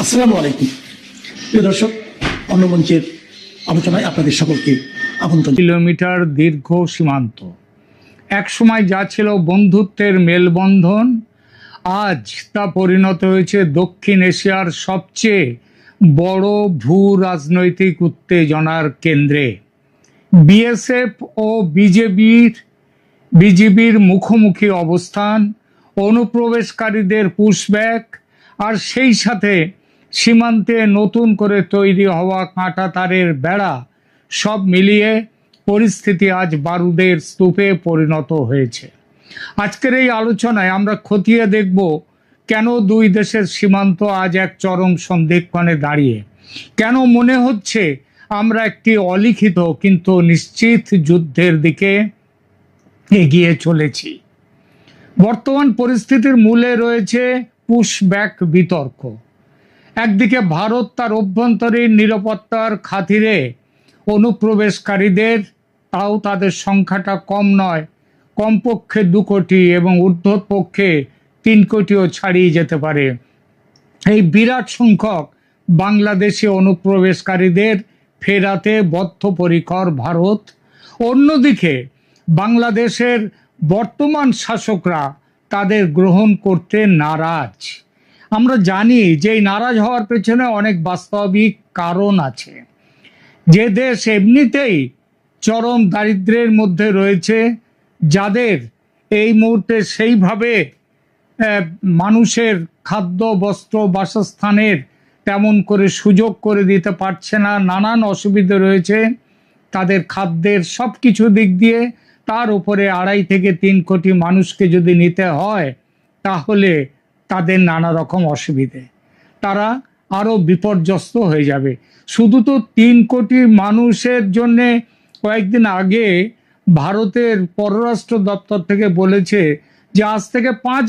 আসসালামু আলাইকুম প্রিয় দর্শক, অন্য মঞ্চের আলোচনায় আপনাদের সকলকে আমন্ত্রণ। কিলোমিটার দীর্ঘ সীমান্ত একসময় যা ছিল বন্ধুত্বের মেলবন্ধন, আজ তা পরিণত হয়েছে দক্ষিণ এশিয়ার সবচেয়ে বড় ভূ রাজনৈতিক উত্তেজনার কেন্দ্রে। বিএসএফ ও বিজিবির মুখোমুখি অবস্থান, অনুপ্রবেশকারীদের পুশব্যাক, আর সেই সাথে সীমান্তে নতুন করে তৈরি হওয়া কাঁটাতারের বেড়া, সব মিলিয়ে পরিস্থিতি আজ বারুদের স্তূপে পরিণত হয়েছে। আজকের এই আলোচনায় আমরা খতিয়ে দেখব কেন দুই দেশের সীমান্ত আজ এক চরম সন্ধিক্ষণে দাঁড়িয়ে, কেন মনে হচ্ছে আমরা একটি অলিখিত কিন্তু নিশ্চিত যুদ্ধের দিকে এগিয়ে চলেছি। বর্তমান পরিস্থিতির মূলে রয়েছে পুশব্যাক বিতর্ক। একদিকে ভারত তার অভ্যন্তরীণ নিরাপত্তার খাতিরে অনুপ্রবেশকারীদের, তাও তাদের সংখ্যাটা কম নয়, কমপক্ষে 2 কোটি এবং ঊর্ধ্বপক্ষে 3 কোটিও ছাড়িয়ে যেতে পারে, এই বিরাট সংখ্যক বাংলাদেশি অনুপ্রবেশকারীদের ফেরাতে বদ্ধপরিকর ভারত। অন্যদিকে বাংলাদেশের বর্তমান শাসকরা তাদের গ্রহণ করতে নারাজ। আমরা জানি যে এই নারাজ হওয়ার পেছনে অনেক বাস্তবিক কারণ আছে। যে দেশ এমনিতেই চরম দারিদ্র্যের মধ্যে রয়েছে, যাদের এই মুহূর্তে সেইভাবে মানুষের খাদ্য, বস্ত্র, বাসস্থানের তেমন করে সুযোগ করে দিতে পারছে না, নানান অসুবিধে রয়েছে তাদের খাদ্যের সব কিছু দিক দিয়ে, তার উপরে 2.5 থেকে 3 কোটি মানুষকে যদি নিতে হয় তাহলে তাদের নানা রকম অসুবিধে, তারা আরও বিপর্যস্ত হয়ে যাবে। শুধু তো 3 কোটি মানুষের জন্যে কয়েকদিন আগে ভারতের পররাষ্ট্র দপ্তর থেকে বলেছে যে আজ থেকে 5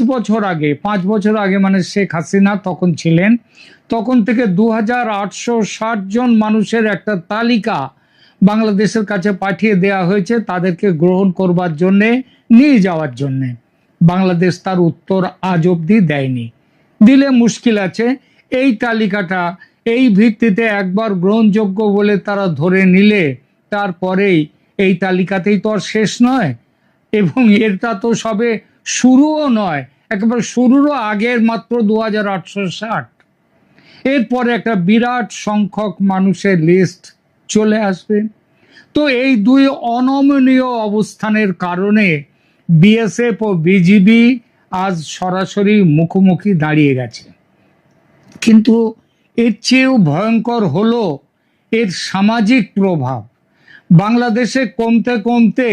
বছর আগে মানে শেখ হাসিনা তখন ছিলেন, তখন থেকে 2860 জন মানুষের একটা তালিকা বাংলাদেশের কাছে পাঠিয়ে দেয়া হয়েছে তাদেরকে গ্রহণ করবার জন্যে, নিয়ে যাওয়ার জন্যে। বাংলাদেশ তার উত্তর আজ অবধি দেয়নি। দিলে মুশকিল আছে। এই তালিকাটা এই ভিত্তিতে একবার গ্রহণযোগ্য বলে তারা ধরে নিলে তারপরেই এই তালিকাতেই তো আর শেষ নয়, এবং এটা তো সবে শুরুও নয়, একেবারে শুরুরও আগের মাত্র 2860। এরপরে একটা বিরাট সংখ্যক মানুষের লিস্ট চলে আসবে। তো এই দুই অনমনীয় অবস্থানের কারণে বিএসএফ ও বিজিবি আজ সরাসরি মুখোমুখি দাঁড়িয়ে গেছে। কিন্তু এর চেয়েও ভয়ঙ্কর হলো এর সামাজিক প্রভাব। বাংলাদেশে কমতে কমতে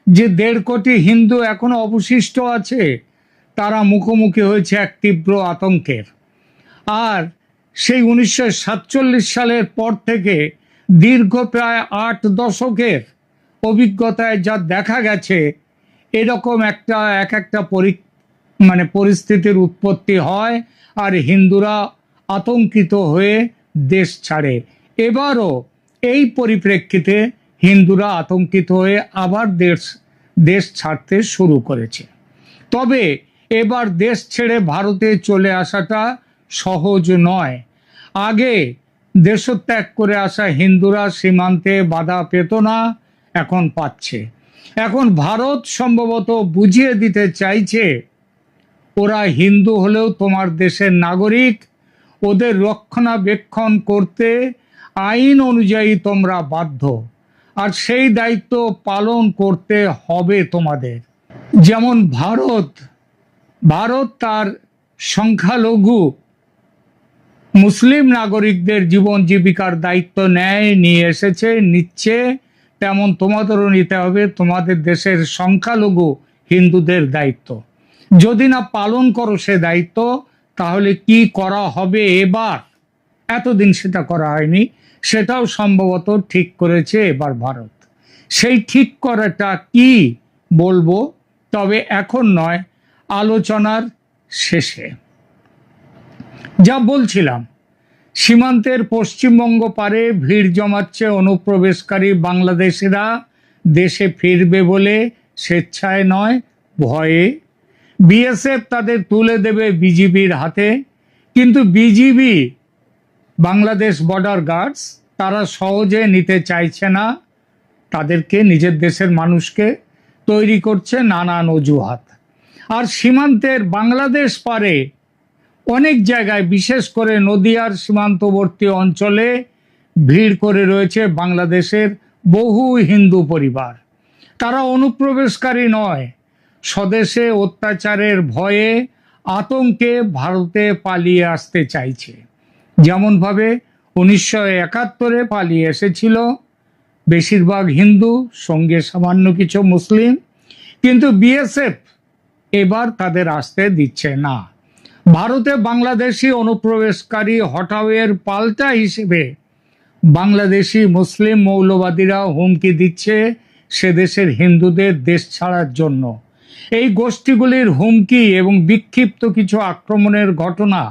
যে 1.5 কোটি হিন্দু এখনো অবশিষ্ট আছে, তারা মুখোমুখি হয়েছে এক তীব্র আতঙ্কের। আর সেই 1947 সালের পর থেকে দীর্ঘ প্রায় 8 দশকের অভিজ্ঞতায় যা দেখা গেছে, এরকম একটা পরিস্থিতির উৎপত্তি হয় আর হিন্দুরা আতঙ্কিত হয়ে দেশ ছাড়ে। এবারও এই পরিপ্রেক্ষিতে হিন্দুরা আতঙ্কিত হয়ে আবার দেশ ছাড়তে শুরু করেছে। তবে এবার দেশ ছেড়ে ভারতে চলে আসাটা সহজ নয়। আগে দেশত্যাগ করে আসা হিন্দুরা সীমান্তে বাধা পেত না, এখন পাচ্ছে। এখন ভারত সম্ভবত বুঝিয়ে দিতে চাইছে ওরা হিন্দু হলেও তোমার দেশের নাগরিক, ওদের রক্ষণাবেক্ষণ করতে আইন অনুযায়ী তোমরা বাধ্য, আর সেই দায়িত্ব পালন করতে হবে তোমাদের। যেমন ভারত তার সংখ্যালঘু মুসলিম নাগরিকদের জীবন জীবিকার দায়িত্ব নিয়ে এসেছে, নিচ্ছে, তেমন তোমাদেরও নিতে হবে তোমাদের দেশের সংখ্যালঘু হিন্দুদের দায়িত্ব। যদি না পালন করো সে দায়িত্ব, তাহলে কি করা হবে এবার? এতদিন সেটা করা হয়নি, সেটাও সম্ভবত ঠিক করেছে এবার ভারত। সেই ঠিক করাটা কি বলবো, তবে এখন নয়, আলোচনার শেষে। যা বলছিলাম, সীমান্তের পশ্চিমবঙ্গ পারে ভিড় জমাচ্ছে অনুপ্রবেশকারী বাংলাদেশিরা দেশে ফিরবে বলে, স্বেচ্ছায় নয়, ভয়ে। বিএসএফ তাদের তুলে দেবে বিজিবির হাতে, কিন্তু বিজিবি বাংলাদেশ বর্ডার গার্ডস তারা সহজে নিতে চাইছে না, তাদেরকে নিজের দেশের মানুষকে তৈরি করছে নানান অজুহাত। আর সীমান্তের বাংলাদেশ পারে অনেক জায়গায়, বিশেষ করে নদিয়ার সীমান্তবর্তী অঞ্চলে ভিড় করে রয়েছে বাংলাদেশের বহু হিন্দু পরিবার। তারা অনুপ্রবেশকারী নয়, স্বদেশে অত্যাচারের ভয়ে আতঙ্কে ভারতে পালিয়ে আসতে চাইছে। যেমনভাবে 1971-এ পালিয়ে এসেছিল বেশিরভাগ হিন্দু, সঙ্গে সামান্য কিছু মুসলিম, কিন্তু বিএসএফ এবার তাদের আসতে দিচ্ছে না। ভারতে বাংলাদেশি অনুপ্রবেশকারী হটাওয়ের পাল্টা হিসেবে বাংলাদেশি মুসলিম মৌলবাদীরা হুমকি দিচ্ছে সে দেশের হিন্দুদের দেশ ছাড়ার জন্য। এই গোষ্ঠীগুলির হুমকি এবং বিক্ষিপ্ত কিছু আক্রমণের ঘটনা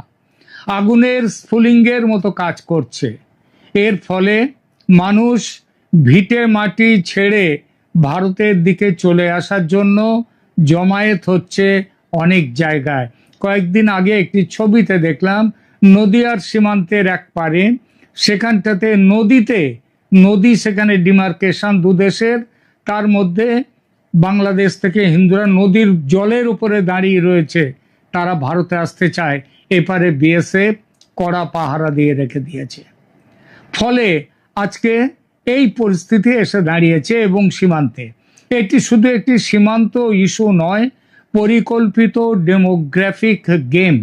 আগুনের স্ফুলিঙ্গের মতো কাজ করছে। এর ফলে মানুষ ভিটে মাটি ছেড়ে ভারতের দিকে চলে আসার জন্য জমায়েত হচ্ছে অনেক জায়গায়। কয়েকদিন আগে একটি ছবিতে দেখলাম নদিয়ার সীমান্তের এক পারে, সেখানটাতে নদী সেখানে ডিমার্কেশন দুদেশের, তার মধ্যে বাংলাদেশ থেকে হিন্দুরা নদীর জলের উপরে দাঁড়িয়ে রয়েছে, তারা ভারতে আসতে চায়, এপারে বিএসএফ কড়া পাহারা দিয়ে রেখে দিয়েছে। ফলে আজকে এই পরিস্থিতি এসে দাঁড়িয়েছে। এবং সীমান্তে এটি শুধু একটি সীমান্ত ইস্যু নয়, পরিকল্পিত ডেমোগ্রাফিক গেম।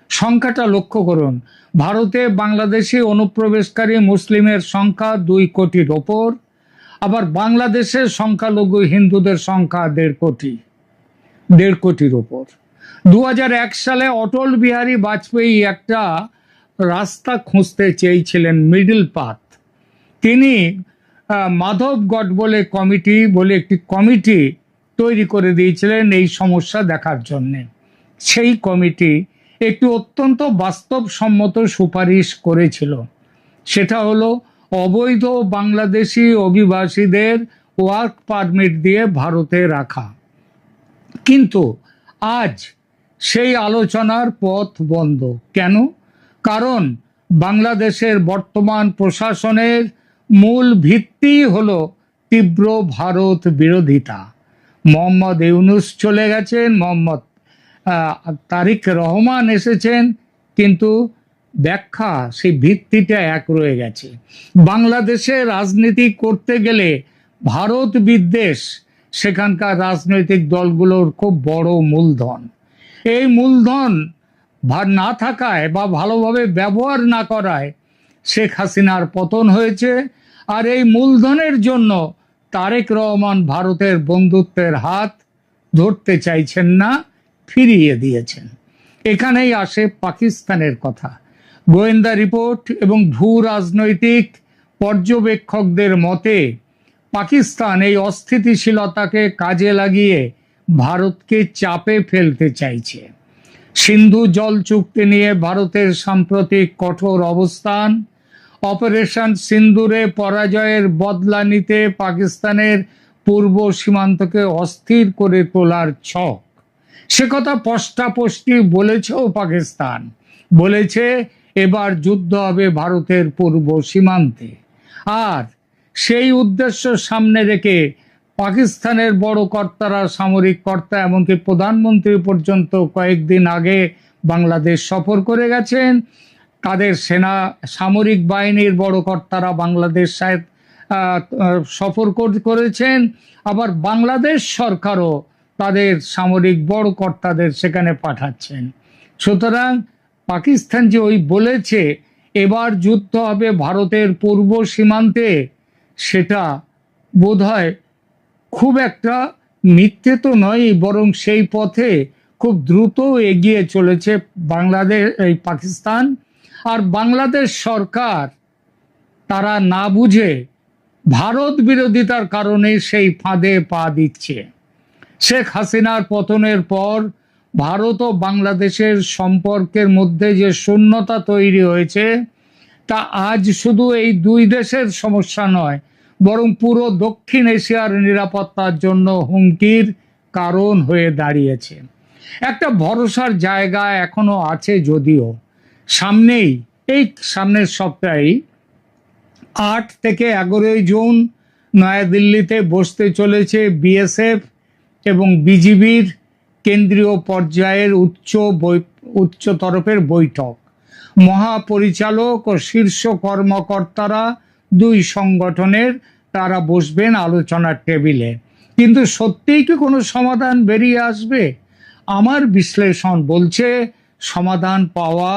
সংখ্যাটা লক্ষ্য করুন, ভারতে বাংলাদেশি অনুপ্রবেশকারী মুসলিমের সংখ্যা 2 কোটির ওপর, আবার বাংলাদেশের সংখ্যালঘু হিন্দুদের সংখ্যা 1.5 কোটির ওপর। 2001 সালে অটল বিহারী বাজপেয়ী একটা রাস্তা খুঁজতে চেয়েছিলেন, মিডল পাথ। তিনি মাধবগড় বলে একটি কমিটি তৈরি করে দিয়েছিলেন এই সমস্যা দেখার জন্যে। সেই কমিটি একটি অত্যন্ত বাস্তবসম্মত সুপারিশ করেছিল, সেটা হলো অবৈধ বাংলাদেশি অভিবাসীদের ওয়ার্ক পারমিট দিয়ে ভারতে রাখা। কিন্তু আজ সেই আলোচনার পথ বন্ধ। কেন? কারণ বাংলাদেশের বর্তমান প্রশাসনের মূল ভিত্তি হলো তীব্র ভারত বিরোধিতা। মোহাম্মদ ইউনূস চলে গেছেন, মোহাম্মদ তারেক রহমান এসেছেন, কিন্তু ব্যাখ্যা সেই ভিত্তিটা এক রয়ে গেছে। বাংলাদেশে রাজনীতি করতে গেলে ভারত বিদ্বেষ সেখানকার রাজনৈতিক দলগুলোর খুব বড় মূলধন। এই মূলধন না থাকায় বা ভালোভাবে ব্যবহার না করায় শেখ হাসিনার পতন হয়েছে। আর এই মূলধনের জন্য তারেক রহমান ভারতের বন্ধুত্বের হাত ধরতে চাইছেন না, ফিরিয়ে দিয়েছেন। এখানেই আসে পাকিস্তানের কথা। গোয়েন্দা রিপোর্ট এবং ভূ রাজনৈতিক পর্যবেক্ষকদের মতে পাকিস্তান এই অস্থিতিশীলতাকে কাজে লাগিয়ে ভারতকে চাপে ফেলতে চাইছে। সিন্ধু জল চুক্তি নিয়ে ভারতের সাম্প্রতিক কঠোর অবস্থান, অপারেশন সিন্দুরে পরাজয়ের বদলা নিতে পাকিস্তানের পূর্ব সীমান্তকে অস্থির করে তোলার ছক, সে কথা স্পষ্টই বলেছেও পাকিস্তান। বলেছে এবার যুদ্ধ হবে ভারতের পূর্ব সীমান্তে। আর সেই উদ্দেশ্য সামনে রেখে পাকিস্তানের বড় কর্তারা, সামরিক কর্তা, এমনকি প্রধানমন্ত্রী পর্যন্ত কয়েকদিন আগে বাংলাদেশ সফর করে গেছেন। তাদের সামরিক বাহিনীর বড় কর্তারা বাংলাদেশ সফর করেছেন। আবার বাংলাদেশ সরকারও তাদের সামরিক বড় কর্তাদের সেখানে পাঠাচ্ছেন। সুতরাং পাকিস্তান যে বলেছে এবার যুদ্ধ হবে ভারতের পূর্ব সীমান্তে, সেটা বোধহয় খুব একটা মিথ্যে তো নয়, বরং সেই পথে খুব দ্রুত এগিয়ে চলেছে পাকিস্তান। আর বাংলাদেশ সরকার তারা না বুঝে ভারত বিরোধিতার কারণে সেই ফাঁদে পা দিচ্ছে। শেখ হাসিনার পতনের পর ভারত ও বাংলাদেশের সম্পর্কের মধ্যে যে শূন্যতা তৈরি হয়েছে, তা আজ শুধু এই দুই দেশের সমস্যা নয়, বরং পুরো দক্ষিণ এশিয়ার নিরাপত্তার জন্য হুমকির কারণ হয়ে দাঁড়িয়েছে। একটা ভরসার জায়গা এখনো আছে, যদিও সামনেই এই সামনের সপ্তাহে 8 থেকে 11 জুন নয়াদিল্লিতে বসতে চলেছে বিএসএফ এবং বিজিবির কেন্দ্রীয় পর্যায়ের উচ্চ তরফের বৈঠক। মহাপরিচালক ও শীর্ষ কর্মকর্তারা দুই সংগঠনের তারা বসবেন আলোচনার টেবিলে। কিন্তু সত্যিই কি কোনো সমাধান বেরিয়ে আসবে? আমার বিশ্লেষণ বলছে সমাধান পাওয়া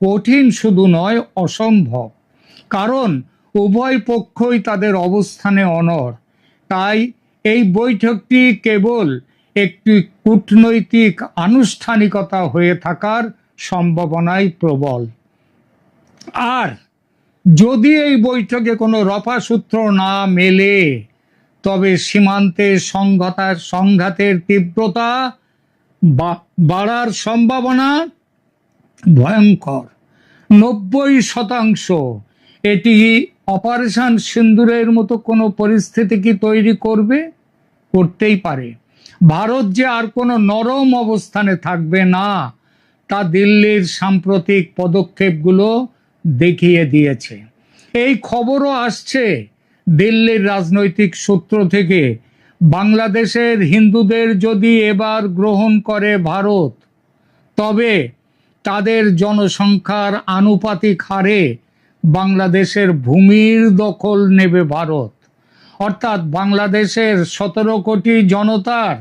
কঠিন শুধু নয়, অসম্ভব। কারণ উভয় পক্ষই তাদের অবস্থানে অনড়। তাই এই বৈঠকটি কেবল একটি কূটনৈতিক আনুষ্ঠানিকতা হয়ে থাকার সম্ভাবনাই প্রবল। আর যদি এই বৈঠকে কোনো রফাসূত্র না মেলে, তবে সীমান্তে সংঘাতের তীব্রতা বাড়ার সম্ভাবনা ভয়ঙ্কর। 90% এটি অপারেশন সিন্দুরের মতো কোনো পরিস্থিতি কি তৈরি করতেই পারে। ভারত যে আর কোনো নরম অবস্থানে থাকবে না, তা দিল্লির সাম্প্রতিক পদক্ষেপগুলো দেখিয়ে দিয়েছে। এই খবরও আসছে দিল্লির রাজনৈতিক সূত্র থেকে, বাংলাদেশের হিন্দুদের যদি এবার গ্রহণ করে ভারত, তবে তাদের জনসংখ্যার আনুপাতিক হারে বাংলাদেশের ভূমির দখল নেবে ভারত। অর্থাৎ বাংলাদেশের 17 কোটি জনতার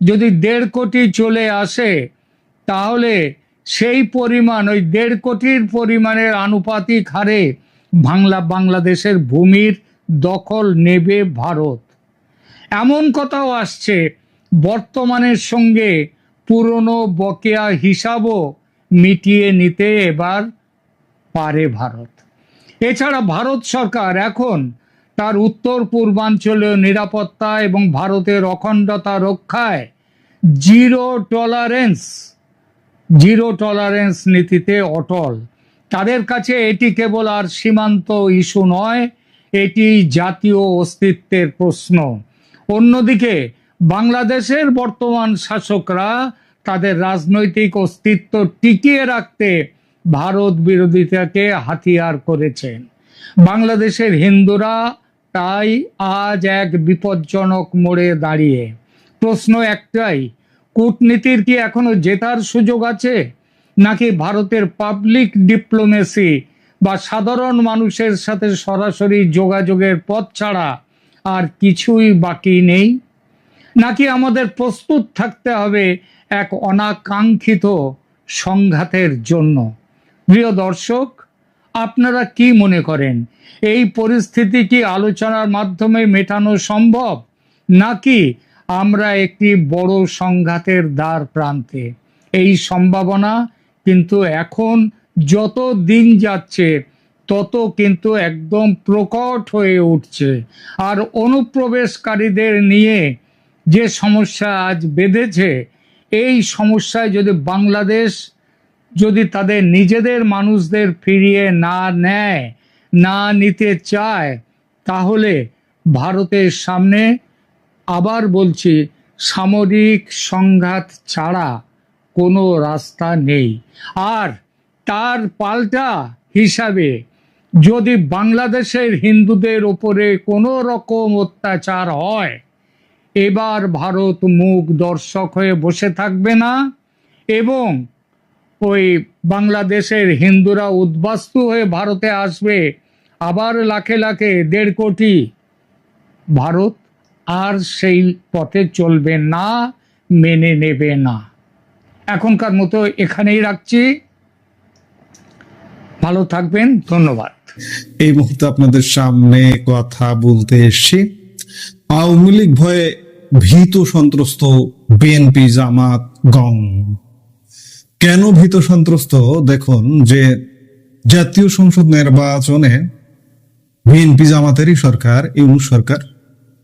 যদি 1.5 কোটি চলে আসে, তাহলে সেই পরিমাণ, ওই 1.5 কোটির পরিমাণের আনুপাতিক হারে বাংলাদেশের ভূমির দখল নেবে ভারত। এমন কথাও আসছে বর্তমানের সঙ্গে পুরনো বকেয়া হিসাবও মিটিয়ে নিতে এবার পারে ভারত। এছাড়া ভারত সরকার এখন তার উত্তর পূর্বাঞ্চলীয় নিরাপত্তা এবং ভারতের অখণ্ডতা রক্ষায় জিরো টলারেন্স নীতিতে অটল। তাদের কাছে এটি কেবল আর সীমান্ত ইস্যু নয়, এটি জাতীয় অস্তিত্বের প্রশ্ন। অন্যদিকে বাংলাদেশের বর্তমান শাসকরা তাদের রাজনৈতিক অস্তিত্ব টিকিয়ে রাখতে ভারত বিরোধিতাকে হাতিয়ার করেছেন। বাংলাদেশের হিন্দুরা তাই আজ এক বিপজ্জনক মোড়ে দাঁড়িয়ে। প্রশ্ন একটাই, কূটনীতির কি এখনো জেতার সুযোগ আছে, নাকি ভারতের পাবলিক ডিপ্লোমেসি বা সাধারণ মানুষের সাথে সরাসরি যোগাযোগের পথ ছাড়া আর কিছুই বাকি নেই? নাকি আমাদের প্রস্তুত থাকতে হবে এক অনাকাঙ্ক্ষিত সংঘাতের জন্য? প্রিয় দর্শক, আপনারা কি মনে করেন, এই পরিস্থিতি কি আলোচনার মাধ্যমে মেটানো সম্ভব, নাকি আমরা একটি বড় সংঘাতের দ্বার প্রান্তে? এই সম্ভাবনা কিন্তু এখন যত দিন যাচ্ছে তত কিন্তু একদম প্রকট হয়ে উঠছে। আর অনুপ্রবেশকারীদের নিয়ে যে সমস্যা আজ বেঁধেছে, এই সমস্যায় যদি বাংলাদেশ যদি তাদের নিজেদের মানুষদের ফিরিয়ে না নিতে চায়, তাহলে ভারতের সামনে, আবার বলছি, সামরিক সংঘাত ছাড়া কোনো রাস্তা নেই। আর তার পাল্টা হিসাবে যদি বাংলাদেশের হিন্দুদের উপরে কোনো রকম অত্যাচার হয়, এবার ভারত মুখ দর্শক হয়ে বসে থাকবে না এবং ওই বাংলাদেশের হিন্দুরা উদ্বাস্তু হয়ে ভারতে আসবে, আবার লাখে লাখে 1.5 কোটি। ভারত আর সেই পথে চলবে না, মেনে নেবে না। এখনকার মতো এখানেই রাখছি। ভালো থাকবেন, ধন্যবাদ। এই মুহূর্তে আপনাদের সামনে কথা বলতে এসেছি। আওয়ামী লীগ ভয়ে ভীত সন্ত্রস্ত বিএনপি, জামাত, গং। কেন ভীত সন্ত্রস্ত? দেখুন, যে জাতীয় সংসদ নির্বাচনে বিএনপি জামাতেরই সরকার, ইউনূস সরকার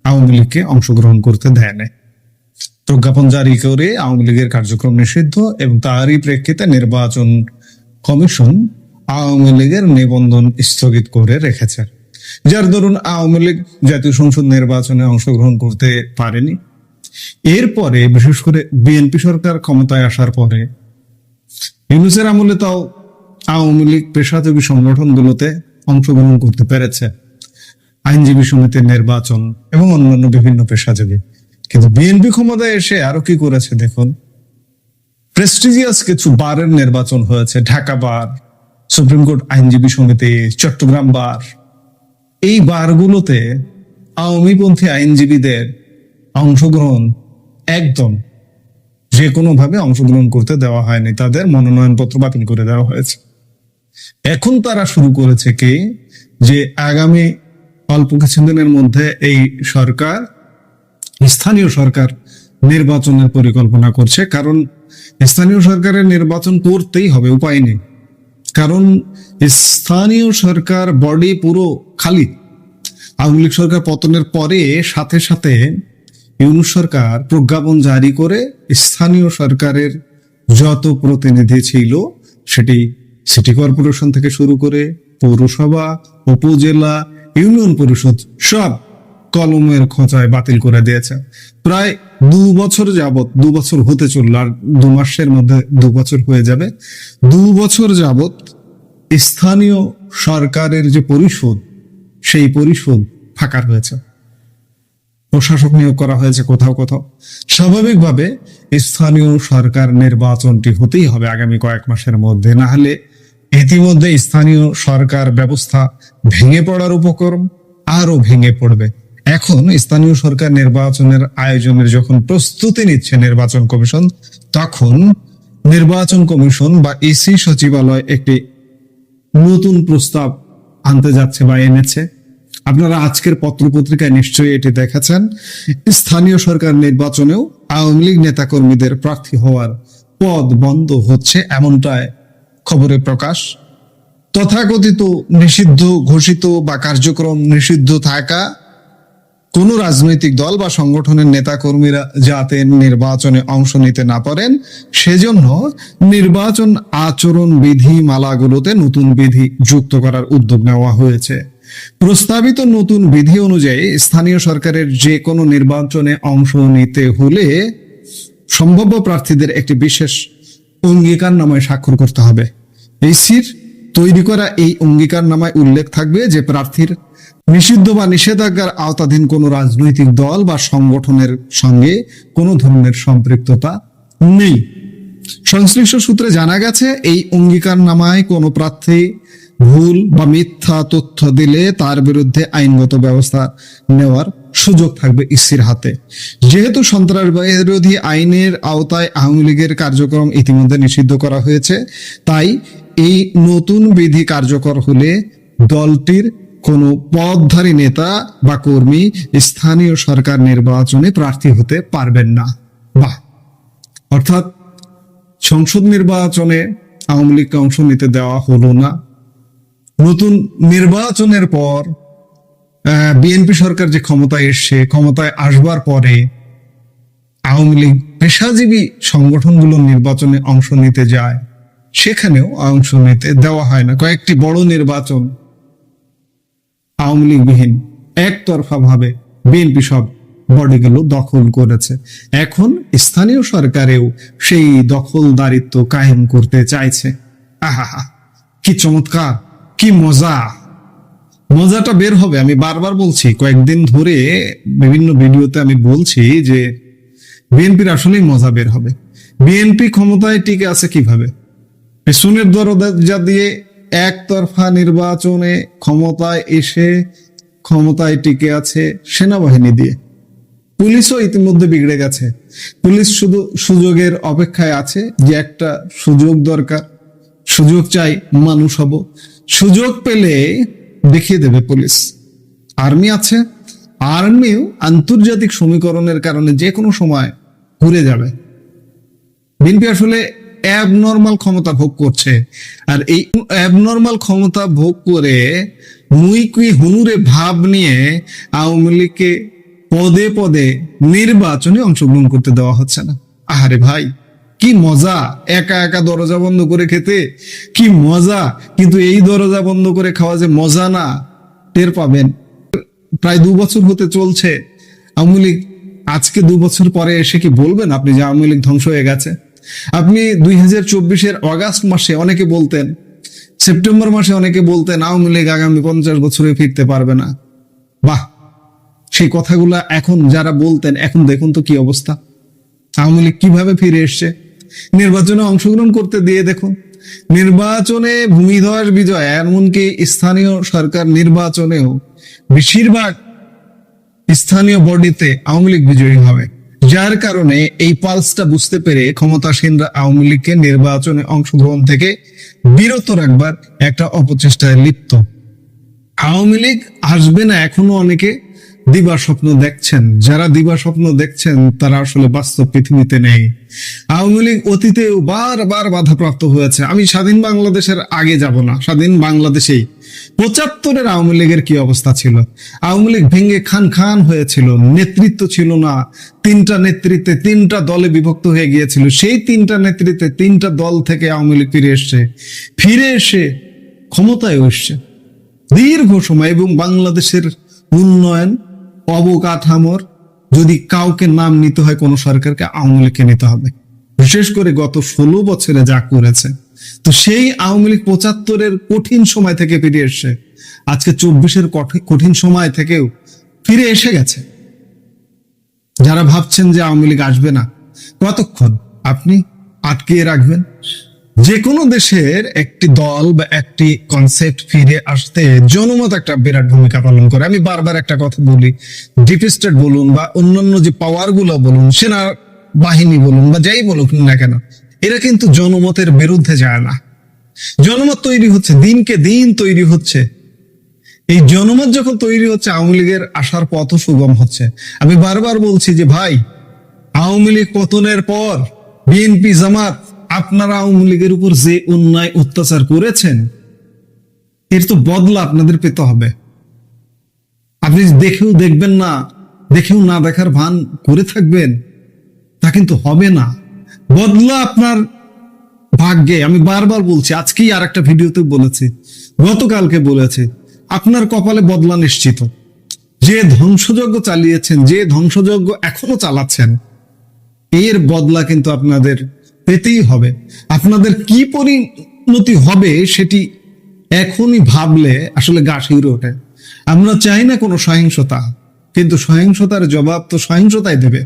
আওয়ামী লীগকে অংশগ্রহণ করতে দেয় না। প্রজ্ঞাপন জারি করে আওয়ামী লীগের কার্যক্রম নিষিদ্ধ, এবং তারই প্রেক্ষিতে নির্বাচন কমিশন আওয়ামী লীগের নিবন্ধন স্থগিত করে রেখেছে, যার দরুন আওয়ামী লীগ জাতীয় সংসদ নির্বাচনে অংশগ্রহণ করতে পারেনি। এরপরে বিশেষ করে বিএনপি সরকার ক্ষমতায় আসার পরে ইউনূসের আমলে তাও আওয়ামী লীগ পেশাজীবী সংগঠনগুলোতে অংশগ্রহণ করতে পেরেছে, আইনজীবী সমিতির নির্বাচন এবং অন্যান্য বিভিন্ন পেশাজীবী। কিন্তু বিএনপি ক্ষমতায় এসে আরো কি করেছে দেখুন, প্রেস্টিজিয়াস কিছু বারের নির্বাচন হয়েছে, ঢাকা বার, সুপ্রিম কোর্ট আইনজীবী সমিতি, চট্টগ্রাম বার। এই বারগুলোতে আওয়ামীপন্থী আইনজীবীদের অংশগ্রহণ একদম যে কোনো ভাবে অংশগ্রহণ করতে দেওয়া হয়নি, তাদের মনোনয়নপত্র বাতিল করে দেওয়া হয়েছে। এখন তারা শুরু করেছে কি, যে আগামী অল্প কিছুদিনের মধ্যে এই সরকার স্থানীয় সরকার নির্বাচনের পরিকল্পনা করছে। কারণ স্থানীয় সরকারের নির্বাচন করতেই হবে, উপায় নেই। কারণ স্থানীয় সরকার বডি পুরো খালি। আওয়ামী লীগ সরকার পতনের পরে সাথে সাথে ইউনূস সরকার প্রজ্ঞাপন জারি করে স্থানীয় সরকারের যত প্রতিনিধি ছিল, সেটি সিটি কর্পোরেশন থেকে শুরু করে পৌরসভা, উপজেলা, ইউনিয়ন পরিষদ সব কলমের খোঁচায় বাতিল করে দিয়েছে। প্রায় 2 বছর যাবত, 2 বছর হতে চলল, আর 2 মাসের মধ্যে 2 বছর হয়ে যাবে। 2 বছর যাবত স্থানীয় সরকারের যে পরিষদ, সেই পরিষদ ফাঁকা রয়েছে। প্রশাসক নিয়োগ করা হয়েছে কোথাও কোথাও। স্বাভাবিকভাবে স্থানীয় সরকার নির্বাচনটি হতেই হবে আগামী কয়েক মাসের মধ্যে, না হলে ইতিমধ্যে স্থানীয় সরকার ব্যবস্থা ভেঙে পড়ার উপক্রম, আরো ভেঙে পড়বে। এখন স্থানীয় সরকার নির্বাচনের আয়োজনের যখন প্রস্তুতি নিচ্ছে নির্বাচন কমিশন, তখন নির্বাচন কমিশন বা ইসি সচিবালয় একটি নতুন প্রস্তাব আনতে যাচ্ছে বা এনেছে। আপনারা আজকের পত্রপত্রিকায় নিশ্চয়ই এটি দেখেছেন। স্থানীয় সরকার নির্বাচনেও আওয়ামী লীগ নেতাকর্মীদের প্রার্থী হওয়ার পদ বন্ধ হচ্ছে, এমনটাই খবরে প্রকাশ। তথাকথিত নিষিদ্ধ ঘোষিত বা কার্যক্রম নিষিদ্ধ থাকা কোন রাজনৈতিক দল বা সংগঠনের নেতাকর্মীরা যাতে নির্বাচনে অংশ নিতে না পারেন, সেজন্য নির্বাচন আচরণ বিধি মালাগুলোতে নতুন বিধি যুক্ত করার উদ্যোগ নেওয়া হয়েছে। প্রস্তাবিত নতুন বিধি অনুযায়ী স্থানীয় সরকারের যে কোনো নির্বাচনে অংশ নিতে হলে সম্ভাব্য প্রার্থীদের একটি বিশেষ অঙ্গীকারনামায় স্বাক্ষর করতে হবে। ইসির তৈরি করা এই অঙ্গীকারনামায় উল্লেখ থাকবে যে প্রার্থীর নিষিদ্ধ বা নিষেধাজ্ঞার আওতাধীন কোনো রাজনৈতিক দল বা সংগঠনের সঙ্গে কোনো ধরনের সম্পৃক্ততা নেই। সংশ্লিষ্ট সূত্রে জানা গেছে, এই অঙ্গীকারনামায় কোনো প্রার্থী ভুল বা মিথ্যা তথ্য দিলে তার বিরুদ্ধে আইনগত ব্যবস্থা নেওয়ার সুযোগ থাকবে ইসির হাতে। যেহেতু সন্ত্রাস বিরোধী আইনের আওতায় আওয়ামী লীগের কার্যক্রম ইতিমধ্যে নিষিদ্ধ করা হয়েছে, তাই এই নতুন বিধি কার্যকর হলে দলটির কোনো পদধারী নেতা বা কর্মী স্থানীয় সরকার নির্বাচনে প্রার্থী হতে পারবেন না। বাহ! অর্থাৎ সংসদ নির্বাচনে আওয়ামী লীগকে অংশ নিতে দেওয়া হলো না। নতুন নির্বাচনের পর বিএনপি সরকার যে ক্ষমতায় এসছে, ক্ষমতায় আসবার পরে আওয়ামী লীগ পেশাজীবী সংগঠনগুলো নির্বাচনে অংশ নিতে যায়, সেখানেও অংশ নিতে দেওয়া হয় না। কয়েকটি বড় নির্বাচন আওয়ামী লীগবিহীন একতরফা ভাবে বিএনপি সব বডিগুলো দখল করেছে। এখন স্থানীয় সরকারেও সেই দখলদারিত্ব কায়েম করতে চাইছে। আহা, কি চমৎকার, কি মজা! মজাটা বের হবে। আমি বারবার বলছি, কয়েকদিন ধরে বিভিন্ন ভিডিওতে আমি বলছি যে বিএনপির আসলেই মজা বের হবে। বিএনপি ক্ষমতায় টিকে আছে কিভাবে? পেছনের দরজা দিয়ে একতরফা নির্বাচনে ক্ষমতায় এসে ক্ষমতায় টিকে আছে সেনাবাহিনী দিয়ে। পুলিশও ইতিমধ্যে বিগড়ে গেছে। পুলিশ শুধু সুযোগের অপেক্ষায় আছে, যে একটা সুযোগ দরকার, সুযোগ চাই, মানুষ হব, সুযোগ পেলে দেখিয়ে দেবে পুলিশ। আর্মি আছে, আর্মিও আন্তর্জাতিক সমীকরণের কারণে যে কোনো সময় ঘুরে যাবে। বিএনপি আসলে অ্যাবনর্মাল ক্ষমতা ভোগ করছে, আর এই অ্যাবনর্মাল ক্ষমতা ভোগ করে মুইকুই হুনুরে ভাব নিয়ে আওয়ামী লীগকে পদে পদে নির্বাচনে অংশগ্রহণ করতে দেওয়া হচ্ছে না। আহারে ভাই, কি মজা একা একা দরজা বন্ধ করে খেতে, কি মজা! কিন্তু এই দরজা বন্ধ করে খাওয়া যে মজা না, টের পাবেন। প্রায় 2 বছর হতে চলছে আওয়ামী লীগ। আজকে 2 বছর পরে এসে কি বলবেন আপনি যে আওয়ামী লীগ ধ্বংস হয়ে গেছে? আপনি 2024-এর অগাস্ট মাসে অনেকে বলতেন সেপ্টেম্বর মাসে অনেকে বলতেন আওয়ামী লীগ আগামী 50 বছরে ফিরতে পারবে না। বাহ, সেই কথাগুলা এখন যারা বলতেন, এখন দেখুন তো কি অবস্থা। আওয়ামী লীগ কিভাবে ফিরে এসছে। নির্বাচনে অংশগ্রহণ করতে দিয়ে দেখুন, নির্বাচনে ভূমিধস বিজয়, এমনকি স্থানীয় সরকার নির্বাচনেও বেশিরভাগ স্থানীয় বডিতে আওয়ামী লীগ বিজয়ী হবে। যার কারণে এই পালসটা বুঝতে পেরে ক্ষমতাসীনরা আওয়ামী লীগকে নির্বাচনে অংশগ্রহণ থেকে বিরত রাখবার একটা অপচেষ্টায় লিপ্ত। আওয়ামী লীগ আসবে না এখনো অনেকে দিবা স্বপ্ন দেখছেন। যারা দিবা স্বপ্ন দেখছেন তারা আসলে বাস্তব পৃথিবীতে নেই। আওয়ামী লীগ অতীতেও বারবার বাধাপ্রাপ্ত হয়েছে। আমি স্বাধীন বাংলাদেশের আগে যাব না, স্বাধীন বাংলাদেশেই 75-এর আওয়ামী লীগের কি অবস্থা ছিল। আওয়ামী লীগ ভেঙে খান খান হয়েছিল, নেতৃত্ব ছিল না, 3টা নেতৃত্বে 3টা দলে বিভক্ত হয়ে গিয়েছিল। সেই 3টা নেতৃত্বে 3টা দল থেকে আওয়ামী লীগ ফিরে এসে ক্ষমতায় এসছে দীর্ঘ সময়। এবং বাংলাদেশের উন্নয়ন অবকাঠামোর যদি কাউকে নাম নিতে হয় কোন সরকারকে, আওয়ামী লীগকে নিতে হবে। বিশেষ করে গত 16 বছরে যা করেছে, তো সেই আওয়ামী লীগ 75-এর কঠিন সময় থেকে ফিরে এসছে, আজকে 24-এর কঠিন সময় থেকেও ফিরে এসে গেছে। যারা ভাবছেন যে আওয়ামী লীগ আসবে না, কতক্ষণ আপনি আটকিয়ে রাখবেন? যে কোনো দেশের একটি দল বা একটি কনসেপ্ট ফিরে আসতে জনমত একটা বিরাট ভূমিকা পালন করে। আমি বারবার একটা কথা বলি, ডিপ স্টেট বলুন বা অন্যান্য যে পাওয়ার গুলো বলুন, সেনা বাহিনী বলুন বা যাই বলুক না কেন, এরা কিন্তু জনমতের বিরুদ্ধে যায় না। জনমত তৈরি হচ্ছে, দিনকে দিন তৈরি হচ্ছে। এই জনমত যখন তৈরি হচ্ছে, আওয়ামী লীগের আসার পথ সুগম হচ্ছে। আমি বারবার বলছি যে ভাই, আওয়ামী লীগ পতনের পর বিএনপি জামাত আপনারা আওয়ামী লীগের উপর যে অন্যায় অত্যাচার করেছেন, এর তো বদলা আপনাদের পেতে হবে। আপনি দেখেও দেখবেন না, দেখেও না দেখার ভান করে থাকবেন, তা কিন্তু হবে না। বদলা আপনার ভাগ্যে। আমি বারবার বলছি, আজকেই আর একটা ভিডিওতে বলেছি, গতকালকে বলেছি, আপনার কপালে বদলা নিশ্চিত। যে ধ্বংসযজ্ঞ চালিয়েছেন, যে ধ্বংসযজ্ঞ এখনো চালাচ্ছেন, এর বদলা কিন্তু আপনাদের পেতেই হবে। আপনাদের কি পরিণতি হবে সেটি এখনই ভাবলে আসলে গা শিউরে ওঠে। আমরা চাই না কোনো সহিংসতা, কিন্তু সহিংসতার জবাব তো সহিংসতাই দেবে।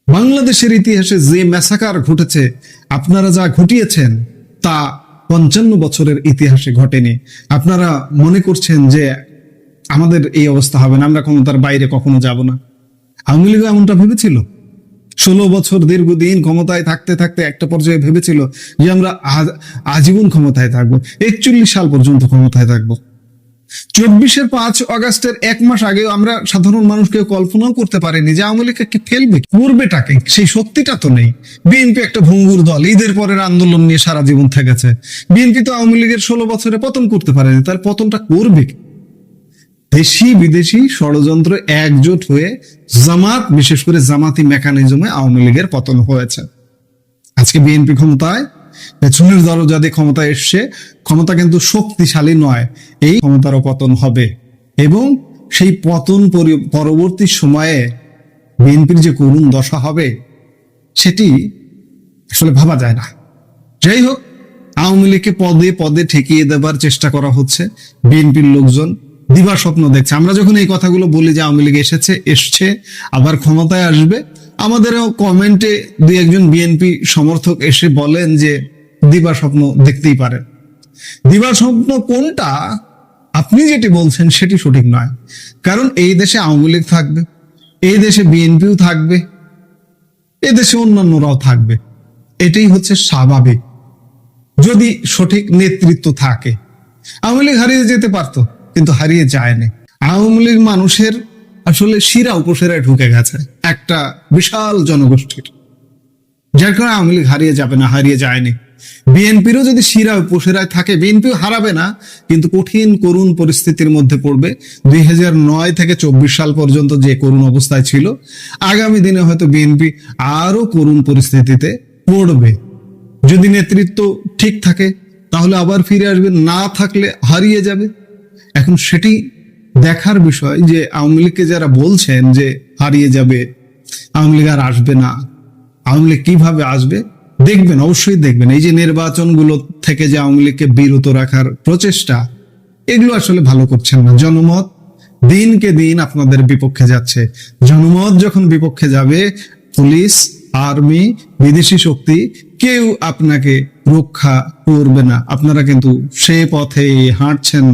বাংলাদেশের ইতিহাসে যে ম্যাসাকার ঘটেছে, আপনারা যা ঘটিয়েছেন তা 55 বছরের ইতিহাসে ঘটেনি। আপনারা মনে করছেন যে আমাদের এই অবস্থা হবে না, আমরা ক্ষমতার বাইরে কখনো যাব না। আওয়ামী লীগ এমনটা ভেবেছিল? 16 বছর দীর্ঘদিন ক্ষমতায় থাকতে থাকতে একটা পর্যায়ে ভেবেছিল যে আমরা আজীবন ক্ষমতায় থাকবো, 41 সাল পর্যন্ত ক্ষমতায় থাকবো। 24-এর 5 আগস্টের 1 মাস আগেও আমরা সাধারণ মানুষকে কল্পনাও করতে পারিনি যে আওয়ামী লীগকে কি ফেলবে, করবেটাকে, সেই শক্তিটা তো নেই। বিএনপি একটা ভঙ্গুর দল, ঈদের পরের আন্দোলন নিয়ে সারা জীবন থেকেছে। বিএনপি তো আওয়ামী লীগের 16 বছরে পতন করতে পারেনি, তার পতনটা করবে। দেশি বিদেশি ষড়যন্ত্র একজোট হয়ে জামাত, বিশেষ করে জামাতি মেকানিজমে আওয়ামী লীগের পতন হয়েছে। আজকে বিএনপি ক্ষমতায়, পেছনের দরজা দিয়ে ক্ষমতায় এসছে। ক্ষমতা কিন্তু শক্তিশালী নয়, এই ক্ষমতারও পতন হবে। এবং সেই পতন পরবর্তী সময়ে বিএনপির যে করুণ দশা হবে, সেটি আসলে ভাবা যায় না। যাই হোক, আওয়ামী লীগকে পদে পদে ঠেকিয়ে দেবার চেষ্টা করা হচ্ছে। বিএনপির লোকজন দিবা স্বপ্ন দেখছে। আমরা যখন এই কথাগুলো বলি যে আওয়ামী লীগ এসছে আবার ক্ষমতায় আসবে, আমাদেরও কমেন্টে 2-1 বিএনপি সমর্থক এসে বলেন যে দিবা স্বপ্ন দেখতেই পারেন। দিবা স্বপ্ন কোনটা? আপনি যেটি বলছেন সেটি সঠিক নয়। কারণ এই দেশে আওয়ামী লীগ থাকবে, এই দেশে বিএনপিও থাকবে, এই দেশে অন্যান্যরাও থাকবে। এটাই হচ্ছে স্বাভাবিক, যদি সঠিক নেতৃত্ব থাকে। আওয়ামী লীগ হারিয়ে যেতে পারতো, কিন্তু হারিয়ে যায়নি। আওয়ামী লীগ মানুষের আসলে শিরা উপশিরায় ঢুকে গেছে একটা বিশাল জনগোষ্ঠীর, যার কারণে আওয়ামী লীগ হারিয়ে যাবে না, হারিয়ে যায়নি। বিএনপিরও যদি শিরা উপশিরায় থাকে, বিএনপিও হারাবে না, কিন্তু কঠিন করুণ পরিস্থিতির মধ্যে পড়বে। 2009 থেকে 24 সাল পর্যন্ত যে করুণ অবস্থায় ছিল, আগামী দিনে হয়তো বিএনপি আরো করুণ পরিস্থিতিতে পড়বে। যদি নেতৃত্ব ঠিক থাকে তাহলে আবার ফিরে আসবে, না থাকলে হারিয়ে যাবে। এখন সেটি দেখার বিষয় যে আওয়ামী লীগকে যারা বলছেন যে হারিয়ে যাবে, আওয়ামী লীগ আর আসবে না, আওয়ামী লীগ কিভাবে আসবে, দেখবেন, অবশ্যই দেখবেন, এই যে নির্বাচনগুলো থেকে যে আওয়ামী লীগকে বিরত রাখার প্রচেষ্টা, এগুলো আসলে ভালো করছেন না। জনমত দিনকে দিন আপনাদের বিপক্ষে যাচ্ছে। জনমত যখন বিপক্ষে যাবে, পুলিশ, আর্মি, বিদেশি শক্তি কেউ আপনাকে রক্ষা করবে না। আপনারা কিন্তু সে পথে হাঁটছেন।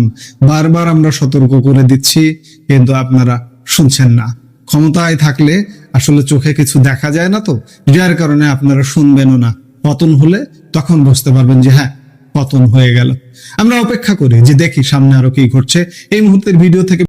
বারবার আমরা সতর্ক করে দিচ্ছি, কিন্তু আপনারা শুনছেন না। ক্ষমতায় থাকলে আসলে চোখে কিছু দেখা যায় না, তো যার কারণে আপনারা শুনবেনও না। পতন হলে তখন বুঝতে পারবেন যে হ্যাঁ, পতন হয়ে গেল। আমরা অপেক্ষা করি যে দেখি সামনে আরো কি ঘটছে। এই মুহূর্তের ভিডিও থেকে